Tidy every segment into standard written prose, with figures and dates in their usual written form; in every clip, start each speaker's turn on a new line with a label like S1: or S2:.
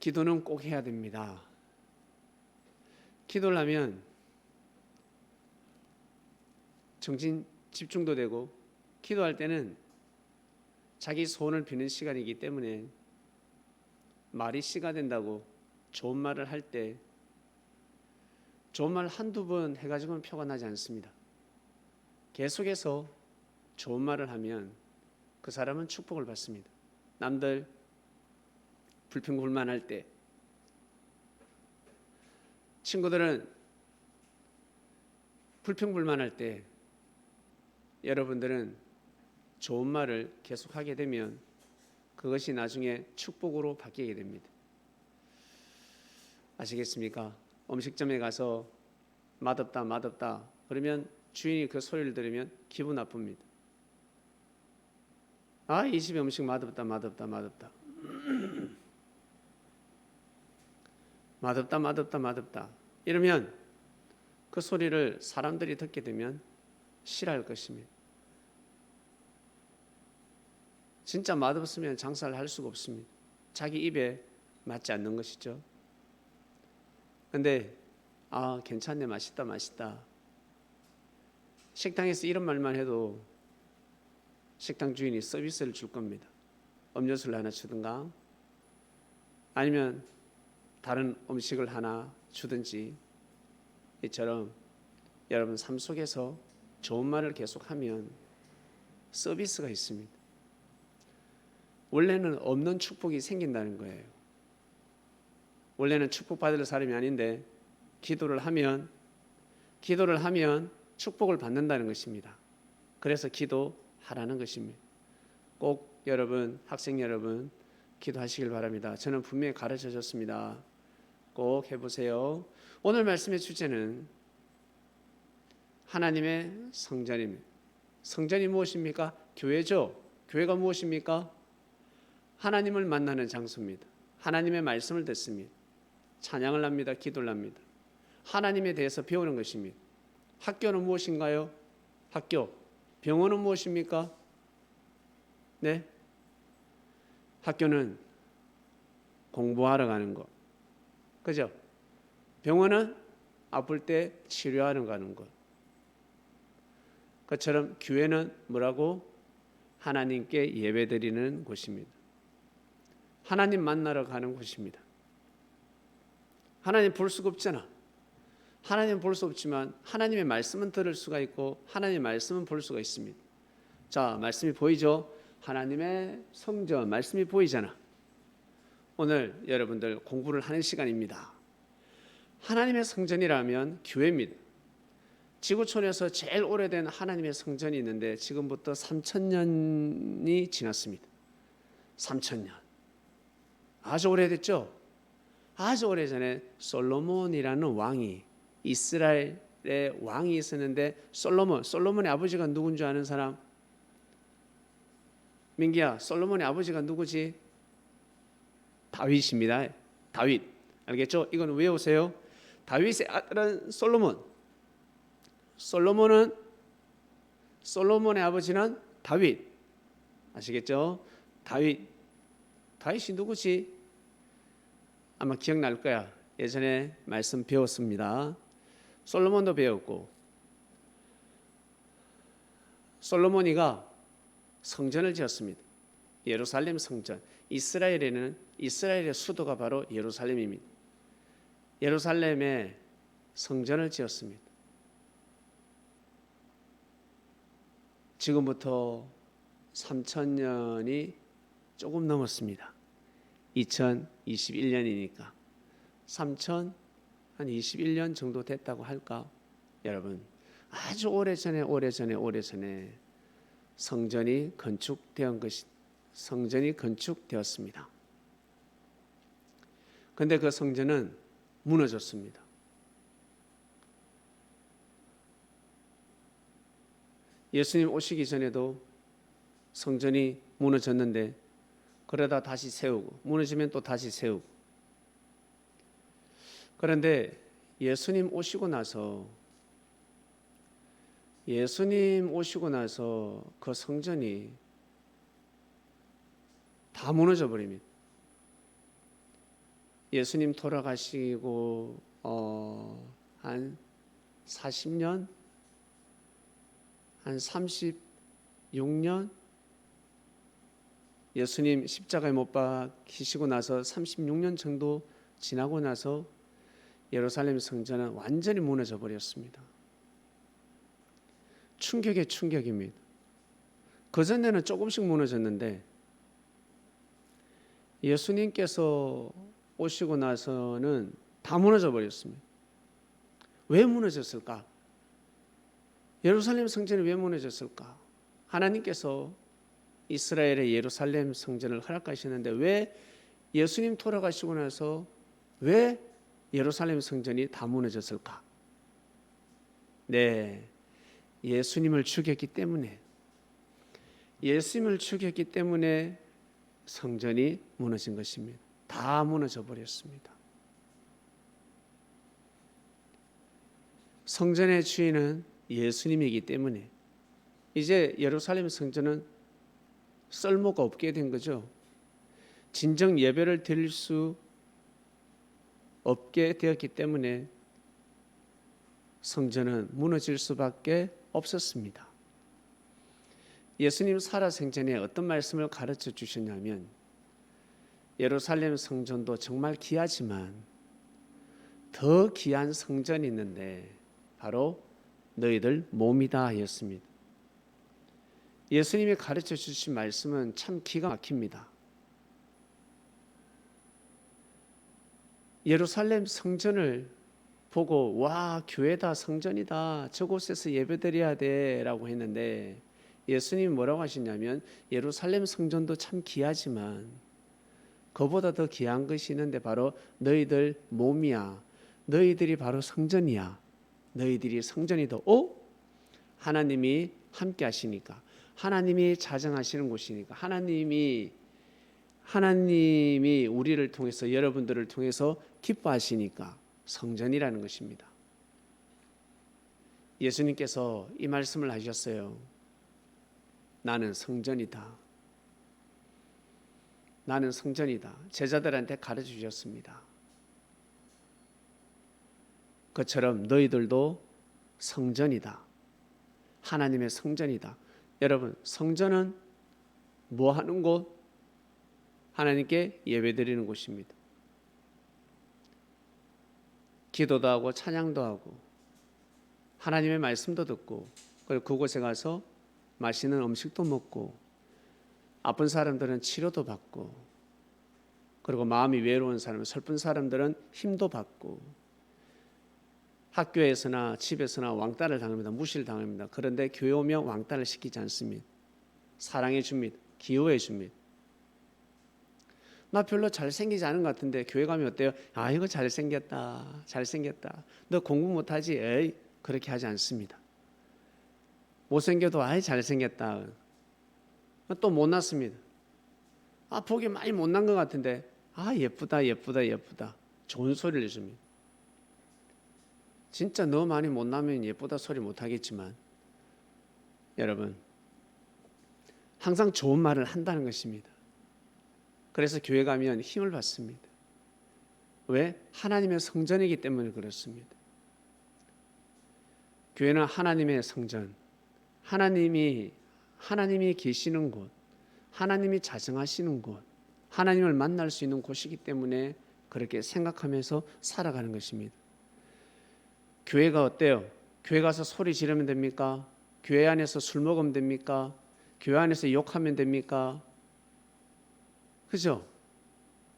S1: 기도는 꼭 해야 됩니다. 기도를 하면 정신 집중도 되고, 기도할 때는 자기 소원을 비는 시간이기 때문에 말이 씨가 된다고 좋은 말을 할 때 좋은 말 한두 번 해가지고는 표가 나지 않습니다. 계속해서 좋은 말을 하면 그 사람은 축복을 받습니다. 남들 불평불만할 때, 친구들은 불평불만할 때 여러분들은 좋은 말을 계속하게 되면 그것이 나중에 축복으로 바뀌게 됩니다. 아시겠습니까? 음식점에 가서 맛없다 맛없다 그러면 주인이 그 소리를 들으면 기분 나쁩니다. 아, 이 집의 음식 맛없다 맛없다 맛없다 맛없다 맛없다 맛없다 이러면 그 소리를 사람들이 듣게 되면 싫어할 것입니다. 진짜 맛없으면 장사를 할 수가 없습니다. 자기 입에 맞지 않는 것이죠. 근데 괜찮네, 맛있다 맛있다, 식당에서 이런 말만 해도 식당 주인이 서비스를 줄 겁니다. 음료수를 하나 주든가 아니면 다른 음식을 하나 주든지, 이처럼 여러분 삶 속에서 좋은 말을 계속하면 서비스가 있습니다. 원래는 없는 축복이 생긴다는 거예요. 원래는 축복받을 사람이 아닌데 기도를 하면 축복을 받는다는 것입니다. 그래서 기도하라는 것입니다. 꼭 여러분, 학생 여러분 기도하시길 바랍니다. 저는 분명히 가르쳐 줬습니다. 꼭 해보세요. 오늘 말씀의 주제는 하나님의 성전입니다. 성전이 무엇입니까? 교회죠. 교회가 무엇입니까? 하나님을 만나는 장소입니다. 하나님의 말씀을 듣습니다. 찬양을 합니다. 기도를 합니다. 하나님에 대해서 배우는 것입니다. 학교는 무엇인가요? 학교. 병원은 무엇입니까? 네? 학교는 공부하러 가는 것. 그죠? 병원은 아플 때 치료하러 가는 것. 그처럼 교회는 뭐라고? 하나님께 예배드리는 곳입니다. 하나님 만나러 가는 곳입니다. 하나님 볼 수가 없잖아. 하나님 볼 수 없지만 하나님의 말씀은 들을 수가 있고 하나님의 말씀은 볼 수가 있습니다. 자, 말씀이 보이죠? 하나님의 성전, 말씀이 보이잖아. 오늘 여러분들 공부를 하는 시간입니다. 하나님의 성전이라면 교회입니다. 지구촌에서 제일 오래된 하나님의 성전이 있는데 지금부터 3,000년이 지났습니다. 3,000년. 아주 오래됐죠? 아주 오래전에 솔로몬이라는 왕이, 이스라엘의 왕이 있었는데 솔로몬의 아버지가 누군 줄 아는 사람? 민기야, 솔로몬의 아버지가 누구지? 다윗입니다. 다윗. 알겠죠? 이건 외우세요. 다윗의 아들은 솔로몬. 솔로몬의 아버지는 다윗. 아시겠죠? 다윗이 누구지? 아마 기억날 거야. 예전에 말씀 배웠습니다. 솔로몬도 배웠고, 솔로몬이가 성전을 지었습니다. 예루살렘 성전. 이스라엘의 수도가 바로 예루살렘입니다. 예루살렘에 성전을 지었습니다. 지금부터 3,000년이 조금 넘었습니다. 2021년이니까 한 21년 정도 됐다고 할까? 여러분, 아주 오래전에 성전이 건축되었습니다. 그런데 그 성전은 무너졌습니다. 예수님 오시기 전에도 성전이 무너졌는데 그러다 다시 세우고, 무너지면 또 다시 세우고. 그런데 예수님 오시고 나서 그 성전이 다 무너져 버립니다. 예수님 돌아가시고 한 40년, 한 36년, 예수님 십자가에 못 박히시고 나서 36년 정도 지나고 나서 예루살렘 성전은 완전히 무너져 버렸습니다. 충격의 충격입니다. 그전에는 조금씩 무너졌는데 예수님께서 오시고 나서는 다 무너져 버렸습니다. 왜 무너졌을까? 예루살렘 성전이 왜 무너졌을까? 하나님께서 이스라엘의 예루살렘 성전을 허락하시는데 왜 예수님 돌아가시고 나서 왜 예루살렘 성전이 다 무너졌을까? 네, 예수님을 죽였기 때문에, 예수님을 죽였기 때문에 성전이 무너진 것입니다. 다 무너져 버렸습니다. 성전의 주인은 예수님이기 때문에 이제 예루살렘 성전은 쓸모가 없게 된 거죠. 진정 예배를 드릴 수 없게 되었기 때문에 성전은 무너질 수밖에 없었습니다. 예수님 살아생전에 어떤 말씀을 가르쳐 주셨냐면 예루살렘 성전도 정말 귀하지만 더 귀한 성전이 있는데 바로 너희들 몸이다 하였습니다. 예수님이 가르쳐 주신 말씀은 참 기가 막힙니다. 예루살렘 성전을 보고 와, 교회다, 성전이다, 저곳에서 예배드려야 돼 라고 했는데 예수님이 뭐라고 하시냐면 예루살렘 성전도 참 귀하지만 그보다 더 귀한 것이 있는데 바로 너희들 몸이야. 너희들이 바로 성전이야. 너희들이 성전이다. 하나님이 함께 하시니까, 하나님이 자정하시는 곳이니까, 하나님이 우리를 통해서, 여러분들을 통해서 기뻐하시니까 성전이라는 것입니다. 예수님께서 이 말씀을 하셨어요. 나는 성전이다. 나는 성전이다. 제자들한테 가르쳐 주셨습니다. 그처럼 너희들도 성전이다. 하나님의 성전이다. 여러분, 성전은 뭐 하는 곳? 하나님께 예배드리는 곳입니다. 기도도 하고 찬양도 하고 하나님의 말씀도 듣고 그리고 그곳에 가서 맛있는 음식도 먹고 아픈 사람들은 치료도 받고 그리고 마음이 외로운 사람, 슬픈 사람들은 힘도 받고 학교에서나 집에서나 왕따를 당합니다. 무시를 당합니다. 그런데 교회 오면 왕따를 시키지 않습니다. 사랑해 줍니다. 기호해 줍니다. 나 별로 잘생기지 않은 것 같은데 교회 가면 어때요? 아, 이거 잘생겼다. 잘생겼다. 너 공부 못하지? 에이, 그렇게 하지 않습니다. 못생겨도 아이 잘생겼다. 또 못났습니다. 아, 보기 많이 못난 것 같은데 아, 예쁘다 예쁘다 예쁘다. 좋은 소리를 해줍니다. 진짜 너 많이 못나면 예쁘다 소리 못하겠지만 여러분 항상 좋은 말을 한다는 것입니다. 그래서 교회 가면 힘을 받습니다. 왜? 하나님의 성전이기 때문에 그렇습니다. 교회는 하나님의 성전, 하나님이 계시는 곳, 하나님이 자정하시는 곳, 하나님을 만날 수 있는 곳이기 때문에 그렇게 생각하면서 살아가는 것입니다. 교회가 어때요? 교회 가서 소리 지르면 됩니까? 교회 안에서 술 먹으면 됩니까? 교회 안에서 욕하면 됩니까? 그죠?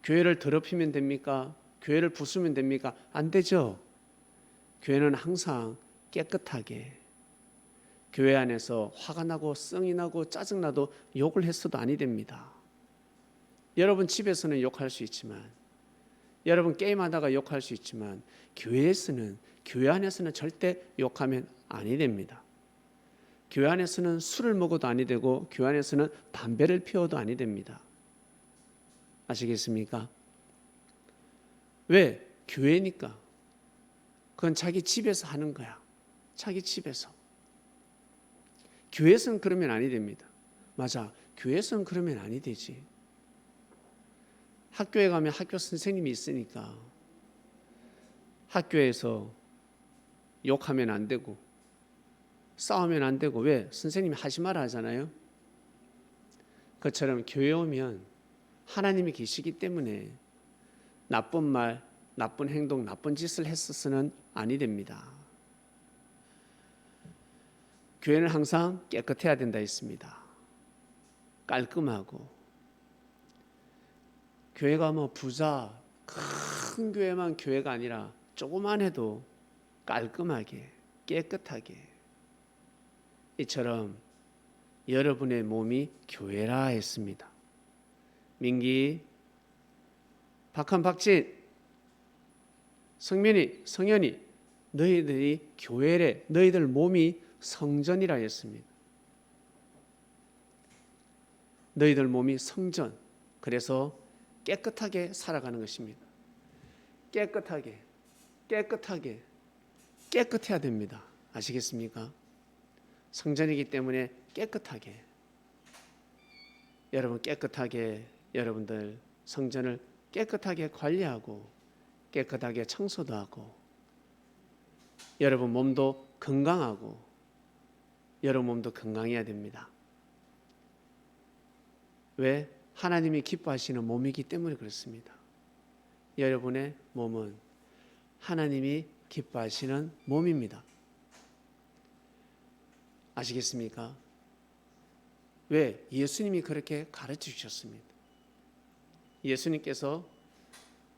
S1: 교회를 더럽히면 됩니까? 교회를 부수면 됩니까? 안 되죠. 교회는 항상 깨끗하게 교회 안에서 화가 나고 성이 나고 짜증나도 욕을 했어도 아니 됩니다. 여러분 집에서는 욕할 수 있지만 여러분 게임하다가 욕할 수 있지만 교회 안에서는 절대 욕하면 아니 됩니다. 교회 안에서는 술을 먹어도 아니 되고 교회 안에서는 담배를 피워도 아니 됩니다. 아시겠습니까? 왜? 교회니까. 그건 자기 집에서 하는 거야. 자기 집에서. 교회에서는 그러면 아니 됩니다. 맞아. 교회에서는 그러면 아니 되지. 학교에 가면 학교 선생님이 있으니까 학교에서 욕하면 안 되고 싸우면 안 되고, 왜? 선생님이 하지 마라 하잖아요. 그처럼 교회 오면 하나님이 계시기 때문에 나쁜 말, 나쁜 행동, 나쁜 짓을 했어서는 아니 됩니다. 교회는 항상 깨끗해야 된다 했습니다. 깔끔하고. 교회가 뭐 부자, 큰 교회만 교회가 아니라 조그만 해도 깔끔하게, 깨끗하게. 이처럼 여러분의 몸이 교회라 했습니다. 민기, 박한, 박진, 성민이, 성현이, 너희들이 교회래, 너희들 몸이 성전이라 했습니다. 너희들 몸이 성전, 그래서 깨끗하게 살아가는 것입니다. 깨끗하게, 깨끗하게, 깨끗해야 됩니다. 아시겠습니까? 성전이기 때문에 깨끗하게, 여러분 깨끗하게, 여러분들 성전을 깨끗하게 관리하고 깨끗하게 청소도 하고, 여러분 몸도 건강하고 여러분 몸도 건강해야 됩니다. 왜? 하나님이 기뻐하시는 몸이기 때문에 그렇습니다. 여러분의 몸은 하나님이 기뻐하시는 몸입니다. 아시겠습니까? 왜? 예수님이 그렇게 가르쳐 주셨습니다. 예수님께서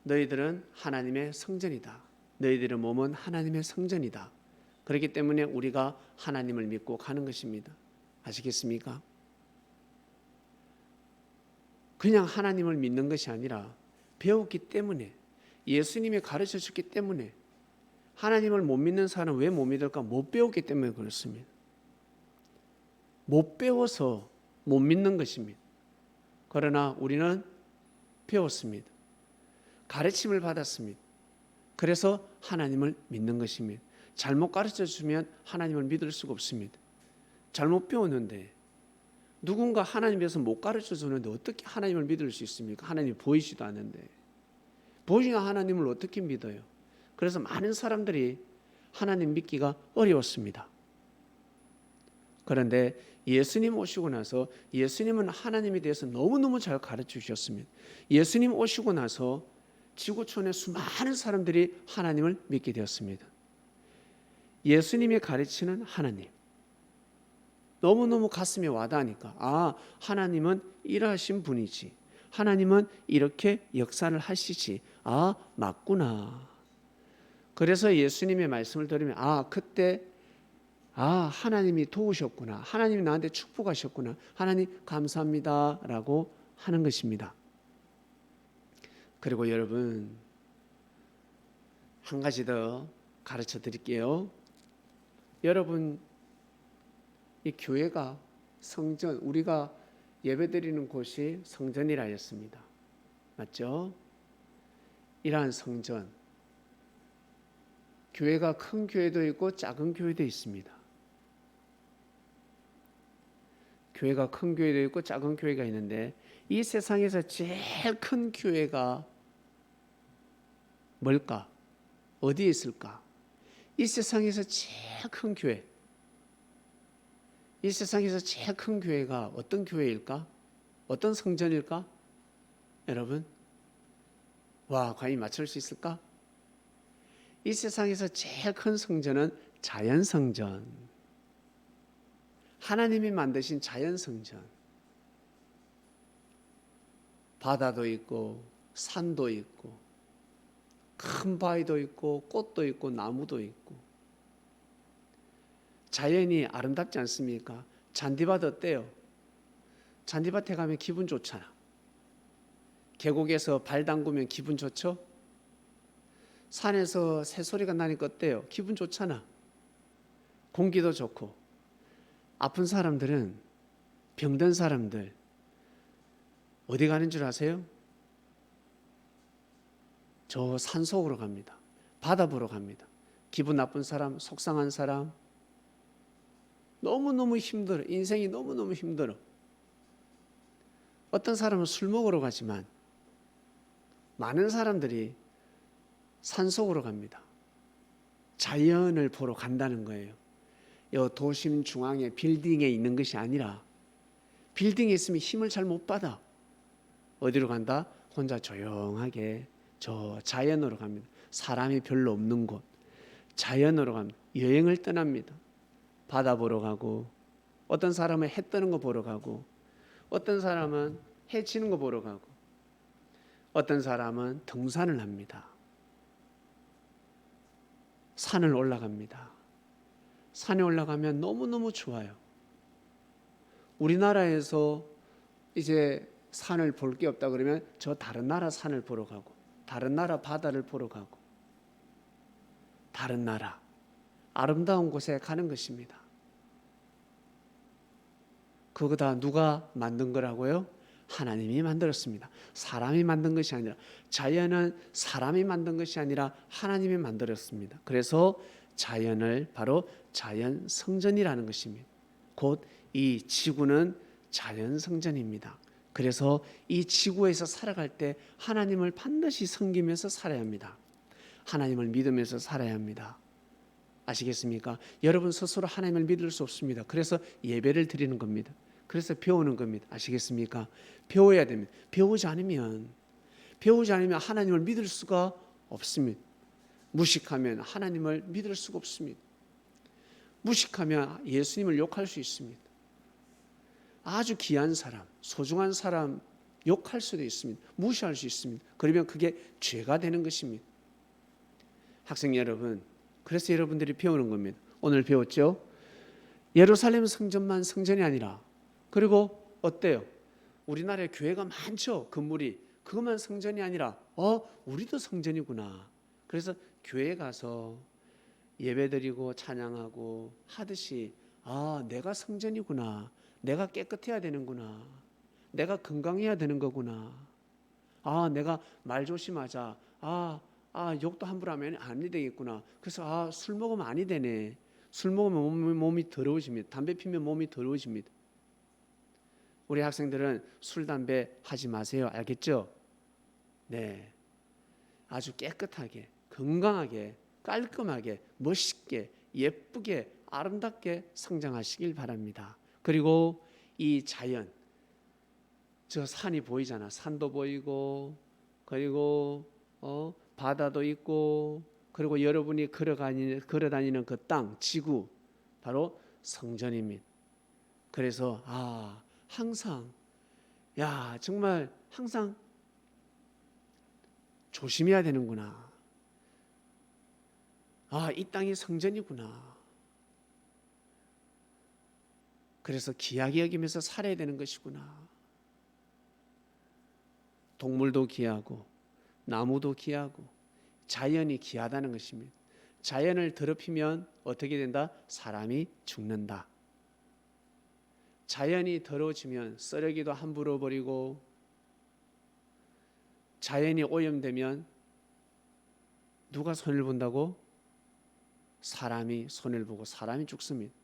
S1: 너희들은 하나님의 성전이다. 너희들의 몸은 하나님의 성전이다. 그렇기 때문에 우리가 하나님을 믿고 가는 것입니다. 아시겠습니까? 그냥 하나님을 믿는 것이 아니라 배웠기 때문에, 예수님이 가르쳐 줬기 때문에. 하나님을 못 믿는 사람은 왜 못 믿을까? 못 배웠기 때문에 그렇습니다. 못 배워서 못 믿는 것입니다. 그러나 우리는 배웠습니다. 가르침을 받았습니다. 그래서 하나님을 믿는 것입니다. 잘못 가르쳐 주면 하나님을 믿을 수가 없습니다. 잘못 배웠는데, 누군가 하나님에 대해서 못 가르쳐 주는데 어떻게 하나님을 믿을 수 있습니까? 하나님이 보이지도 않는데. 보이는 하나님을 어떻게 믿어요? 그래서 많은 사람들이 하나님 믿기가 어려웠습니다. 그런데 예수님 오시고 나서, 예수님은 하나님에 대해서 너무너무 잘 가르쳐 주셨습니다. 예수님 오시고 나서 지구촌의 수많은 사람들이 하나님을 믿게 되었습니다. 예수님이 가르치는 하나님, 너무너무 가슴에 와닿으니까, 아, 하나님은 이러하신 분이지, 하나님은 이렇게 역사를 하시지, 아, 맞구나. 그래서 예수님의 말씀을 들으면, 아, 그때 하나님이 도우셨구나, 하나님이 나한테 축복하셨구나, 하나님 감사합니다 라고 하는 것입니다. 그리고 여러분, 한 가지 더 가르쳐 드릴게요. 여러분, 이 교회가 성전, 우리가 예배드리는 곳이 성전이라 했습니다. 맞죠? 이러한 성전, 교회가 큰 교회도 있고 작은 교회도 있습니다. 교회가 큰 교회도 있고 작은 교회가 있는데, 이 세상에서 제일 큰 교회가 뭘까? 어디에 있을까? 이 세상에서 제일 큰 교회, 이 세상에서 제일 큰 교회가 어떤 교회일까? 어떤 성전일까? 여러분, 와, 과연 맞출 수 있을까? 이 세상에서 제일 큰 성전은 자연성전, 하나님이 만드신 자연성전. 바다도 있고 산도 있고 큰 바위도 있고 꽃도 있고 나무도 있고. 자연이 아름답지 않습니까? 잔디밭 어때요? 잔디밭에 가면 기분 좋잖아. 계곡에서 발 담그면 기분 좋죠? 산에서 새소리가 나니까 어때요? 기분 좋잖아. 공기도 좋고. 아픈 사람들은, 병든 사람들 어디 가는 줄 아세요? 저 산속으로 갑니다. 바다 보러 갑니다. 기분 나쁜 사람, 속상한 사람, 너무너무 힘들어. 인생이 너무너무 힘들어. 어떤 사람은 술 먹으러 가지만 많은 사람들이 산속으로 갑니다. 자연을 보러 간다는 거예요. 이 도심 중앙에 빌딩에 있는 것이 아니라 빌딩에 있으면 힘을 잘 못 받아. 어디로 간다? 혼자 조용하게 저 자연으로 갑니다. 사람이 별로 없는 곳 자연으로 갑니다. 여행을 떠납니다. 바다 보러 가고, 어떤 사람은 해 뜨는 거 보러 가고, 어떤 사람은 해 지는 거 보러 가고, 어떤 사람은 등산을 합니다. 산을 올라갑니다. 산에 올라가면 너무너무 좋아요. 우리나라에서 이제 산을 볼 게 없다 그러면 저 다른 나라 산을 보러 가고, 다른 나라 바다를 보러 가고, 다른 나라 아름다운 곳에 가는 것입니다. 그거 다 누가 만든 거라고요? 하나님이 만들었습니다. 사람이 만든 것이 아니라, 자연은 사람이 만든 것이 아니라 하나님이 만들었습니다. 그래서 자연을 바로 자연 성전이라는 것입니다. 곧 이 지구는 자연 성전입니다. 그래서 이 지구에서 살아갈 때 하나님을 반드시 섬기면서 살아야 합니다. 하나님을 믿으면서 살아야 합니다. 아시겠습니까? 여러분 스스로 하나님을 믿을 수 없습니다. 그래서 예배를 드리는 겁니다. 그래서 배우는 겁니다. 아시겠습니까? 배워야 됩니다. 배우지 않으면 하나님을 믿을 수가 없습니다. 무식하면 하나님을 믿을 수가 없습니다. 무식하면 예수님을 욕할 수 있습니다. 아주 귀한 사람, 소중한 사람 욕할 수도 있습니다. 무시할 수 있습니다. 그러면 그게 죄가 되는 것입니다. 학생 여러분, 그래서 여러분들이 배우는 겁니다. 오늘 배웠죠? 예루살렘 성전만 성전이 아니라, 그리고 어때요? 우리나라에 교회가 많죠. 건물이. 그것만 성전이 아니라 우리도 성전이구나. 그래서 교회 가서 예배드리고 찬양하고 하듯이 내가 성전이구나. 내가 깨끗해야 되는구나. 내가 건강해야 되는 거구나. 내가 말 조심하자. 욕도 함부로 하면 안 되겠구나. 그래서 술 먹으면 아니 되네. 술 먹으면 몸이 더러워집니다. 담배 피면 몸이 더러워집니다. 우리 학생들은 술, 담배 하지 마세요. 알겠죠? 네. 아주 깨끗하게, 건강하게, 깔끔하게, 멋있게, 예쁘게, 아름답게 성장하시길 바랍니다. 그리고 이 자연, 저 산이 보이잖아. 산도 보이고, 그리고 바다도 있고, 그리고 여러분이 걸어다니는 그 땅, 지구, 바로 성전입니다. 그래서 항상 정말 항상 조심해야 되는구나. 이 땅이 성전이구나. 그래서 귀하게 여기면서 살아야 되는 것이구나. 동물도 귀하고 나무도 귀하고 자연이 귀하다는 것입니다. 자연을 더럽히면 어떻게 된다? 사람이 죽는다. 자연이 더러워지면 쓰레기도 함부로 버리고, 자연이 오염되면 누가 손해를 본다고? 사람이 손해를 보고 사람이 죽습니다.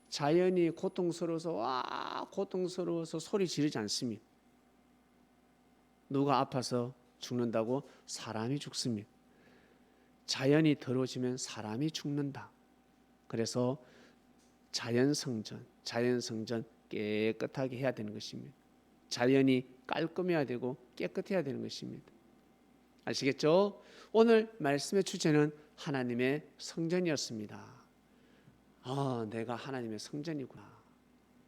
S1: 자연이 고통스러워서 소리 지르지 않습니다. 누가 아파서 죽는다고? 사람이 죽습니다. 자연이 더러워지면 사람이 죽는다. 그래서 자연 성전 깨끗하게 해야 되는 것입니다. 자연이 깔끔해야 되고 깨끗해야 되는 것입니다. 아시겠죠? 오늘 말씀의 주제는 하나님의 성전이었습니다. 내가 하나님의 성전이구나.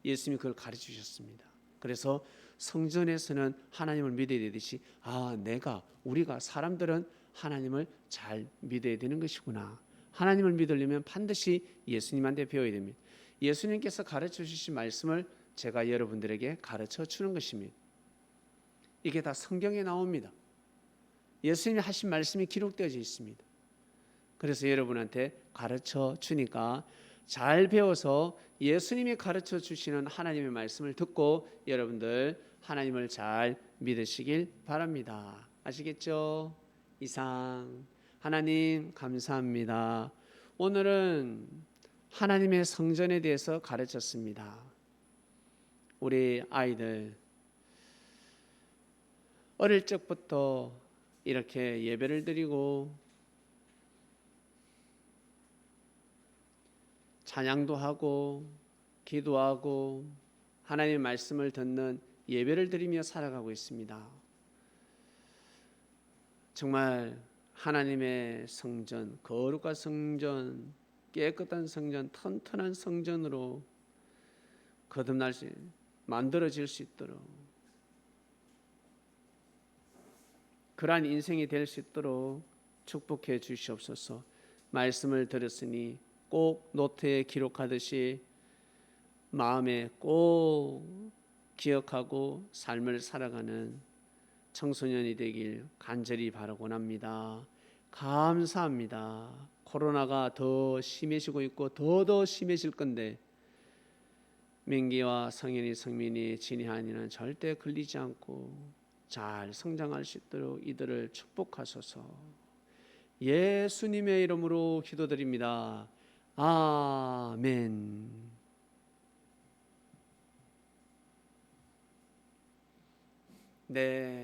S1: 예수님이 그걸 가르쳐 주셨습니다. 그래서 성전에서는 하나님을 믿어야 되듯이 우리가 사람들은 하나님을 잘 믿어야 되는 것이구나. 하나님을 믿으려면 반드시 예수님한테 배워야 됩니다. 예수님께서 가르쳐 주신 말씀을 제가 여러분들에게 가르쳐 주는 것입니다. 이게 다 성경에 나옵니다. 예수님이 하신 말씀이 기록되어져 있습니다. 그래서 여러분한테 가르쳐 주니까 잘 배워서 예수님이 가르쳐 주시는 하나님의 말씀을 듣고 여러분들 하나님을 잘 믿으시길 바랍니다. 아시겠죠? 이상. 하나님 감사합니다. 오늘은 하나님의 성전에 대해서 가르쳤습니다. 우리 아이들 어릴 적부터 이렇게 예배를 드리고 찬양도 하고 기도하고 하나님의 말씀을 듣는 예배를 드리며 살아가고 있습니다. 정말 하나님의 성전, 거룩한 성전, 깨끗한 성전, 튼튼한 성전으로 거듭날 수, 만들어질 수 있도록, 그러한 인생이 될 수 있도록 축복해 주시옵소서. 말씀을 들었으니 꼭 노트에 기록하듯이 마음에 꼭 기억하고 삶을 살아가는 청소년이 되길 간절히 바라곤 합니다. 감사합니다. 코로나가 더 심해지고 있고 더 심해질 건데 민기와 성현이, 성민이, 진희한이는 절대 걸리지 않고 잘 성장할 수 있도록 이들을 축복하소서. 예수님의 이름으로 기도드립니다. 아멘. 네.